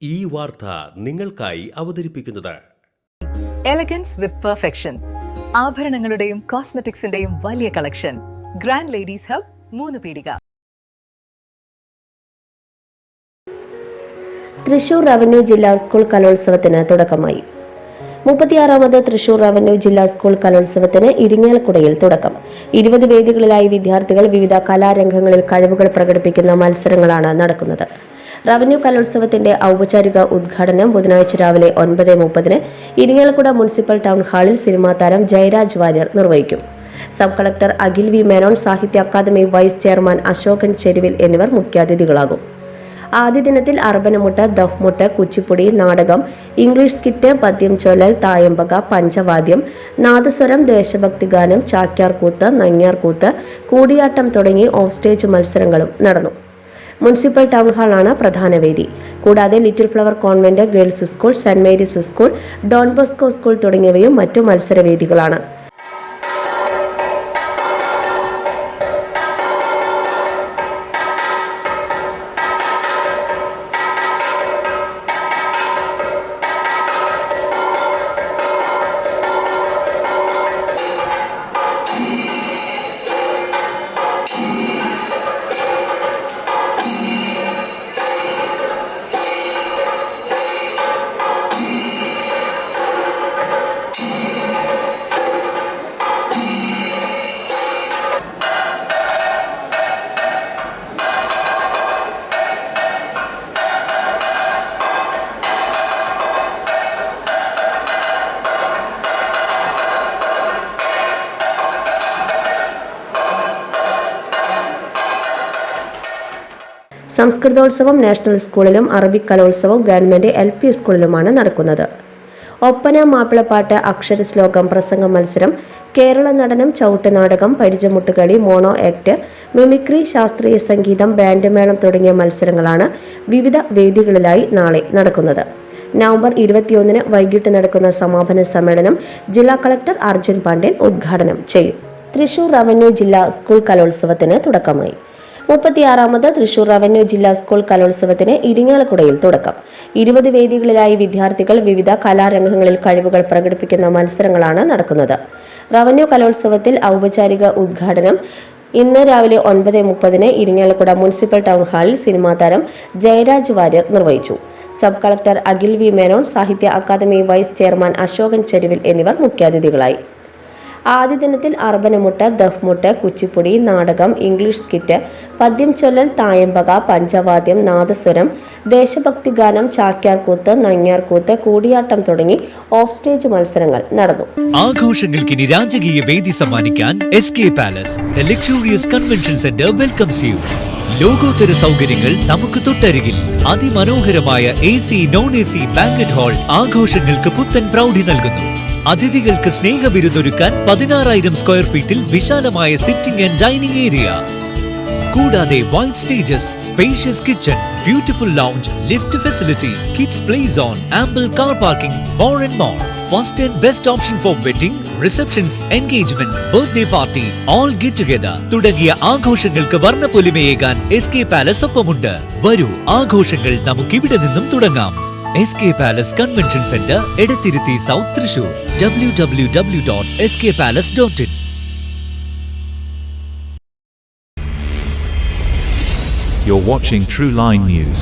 ഈ വാർത്ത നിങ്ങൾക്കായി അവതരിപ്പിക്കുന്നത് എലഗൻസ് വിത്ത് പെർഫെക്ഷൻ. ആഭരണങ്ങളുടെയും കോസ്മെറ്റിക്സിന്റെയും വലിയ കളക്ഷൻ. ഗ്രാൻഡ് ലേഡീസ് ഹബ്, 3 പീടിക. തൃശൂർ റവന്യൂ ജില്ലാ സ്കൂൾ കലോത്സവത്തിന് തുടക്കമായി. 36ാമത് തൃശൂർ റവന്യൂ ജില്ലാ സ്കൂൾ കലോത്സവത്തിന് ഇരിങ്ങാലക്കുടയിൽ തുടക്കം. 20 വേദികളിലായി വിദ്യാർത്ഥികൾ വിവിധ കലാരംഗങ്ങളിൽ കഴിവുകൾ പ്രകടിപ്പിക്കുന്ന മത്സരങ്ങളാണ് നടക്കുന്നത്. റവന്യൂ കലോത്സവത്തിന്റെ ഔപചാരിക ഉദ്ഘാടനം ബുധനാഴ്ച രാവിലെ 9:30 ഇരിങ്ങാലക്കുട മുനിസിപ്പൽ ടൗൺ ഹാളിൽ സിനിമാ താരം ജയരാജ് വാര്യർ നിർവഹിക്കും. Sub collector Akhil V Menon, Sahitya Akademi vice chairman Ashokan Cheruvil എന്നിവർ മുഖ്യാതിഥികളാകും. ആദ്യ ദിനത്തിൽ അർബനമുട്ട്, ദഫ്മുട്ട്, കുച്ചിപ്പുടി, നാടകം, ഇംഗ്ലീഷ് സ്കിറ്റ്, പദ്യം ചൊല്ലൽ, തായമ്പക, പഞ്ചവാദ്യം, നാദസ്വരം, ദേശഭക്തി ഗാനം, ചാക്യാർകൂത്ത്, നങ്ങ്യാർകൂത്ത്, കൂടിയാട്ടം തുടങ്ങി ഓഫ് സ്റ്റേജ് മത്സരങ്ങളും നടന്നു. മുനിസിപ്പൽ ടൗൺ ഹാളാണ് പ്രധാന വേദി. കൂടാതെ little flower convent girls school, saint Mary's school, Don Bosco school തുടങ്ങിയവയും മറ്റു മത്സരവേദികളാണ്. സംസ്കൃതോത്സവം നാഷണൽ സ്കൂളിലും അറബിക് കലോത്സവം ഗവൺമെന്റ് LP സ്കൂളിലുമാണ് നടക്കുന്നത്. ഒപ്പന, മാപ്പിളപ്പാട്ട്, അക്ഷരശ്ലോകം, പ്രസംഗ മത്സരം, കേരള നടനം, ചവിട്ട് നാടകം, പരിചമുട്ടുകളി, മോണോ ആക്ട്, മിമിക്രി, ശാസ്ത്രീയ സംഗീതം, ബാൻഡ് മേളം തുടങ്ങിയ മത്സരങ്ങളാണ് വിവിധ വേദികളിലായി നാളെ നടക്കുന്നത്. നവംബർ 21 വൈകിട്ട് നടക്കുന്ന സമാപന സമ്മേളനം ജില്ലാ കളക്ടർ അർജുൻ പാണ്ഡ്യൻ ഉദ്ഘാടനം ചെയ്യും. തൃശൂർ റവന്യൂ ജില്ലാ സ്കൂൾ കലോത്സവത്തിന് തുടക്കമായി. 36ാമത് തൃശൂർ റവന്യൂ ജില്ലാ സ്കൂൾ കലോത്സവത്തിന് ഇരിങ്ങാലക്കുടയിൽ തുടക്കം. 20 വേദികളിലായി വിദ്യാർത്ഥികൾ വിവിധ കലാരംഗങ്ങളിൽ കഴിവുകൾ പ്രകടിപ്പിക്കുന്ന മത്സരങ്ങളാണ് നടക്കുന്നത്. റവന്യൂ കലോത്സവത്തിൽ ഔപചാരിക ഉദ്ഘാടനം ഇന്ന് രാവിലെ 9:30 ഇരിങ്ങാലക്കുട മുനിസിപ്പൽ ടൗൺ ഹാളിൽ സിനിമാ താരം ജയരാജ് വാര്യർ നിർവഹിച്ചു. Sub collector Akhil V Menon, Sahitya Akademi vice chairman Ashokan Cheruvil എന്നിവർ മുഖ്യാതിഥികളായി. ആദ്യ ദിനത്തിൽ അർബനമുട്ട്, ദഫ്മുട്ട്, കുച്ചിപ്പുടി, നാടകം, ഇംഗ്ലീഷ് സ്കിറ്റ്, പദ്യം ചൊല്ലൽ, തായമ്പക, പഞ്ചവാദ്യം, നാദസ്വരം, ദേശഭക്തി ഗാനം, ചാക്യാർകൂത്ത്, നങ്ങ്യാർകൂത്ത്, കൂടിയാട്ടം തുടങ്ങി ഓഫ് സ്റ്റേജ് മത്സരങ്ങൾ നടന്നു. ആഘോഷങ്ങൾക്കിനി രാജകീയ വേദി സമ്മാനിക്കാൻ SK palace, the luxurious convention centre welcomes U. ലോകോത്തര സൗകര്യങ്ങൾ നമുക്ക് തൊട്ടരികിൽ. അതിമനോഹരമായ AC, non-AC ബാങ്കറ്റ് ഹാൾ ആഘോഷങ്ങൾക്ക് പുത്തൻ പ്രൗഢി നൽകുന്നു. അതിഥികൾക്ക് സ്നേഹവിരുന്നൊരുക്കാൻ 16,000 സ്ക്വയർ ഫീറ്റിൽ വിശാലമായ സിറ്റിംഗ് ആൻഡ് ഡൈനിങ് ഏരിയ. കൂടാതെ wide stages, spacious kitchen, beautiful lounge, lift facility, kids play zone, ample car parking, more and more. First and best option four wedding, receptions, engagement, birthday party, all get together തുടങ്ങിയ ആഘോഷങ്ങൾക്ക് വർണ്ണപ്പൊലിമയേകാൻ SK palace ഒപ്പമുണ്ട്. വരൂ, ആഘോഷങ്ങൾ നമുക്കിവിടെ നിന്നും തുടങ്ങാം. SK palace convention centre, Edathiruthy south, Thrissur. www.skpalace.in. You're watching True Line News.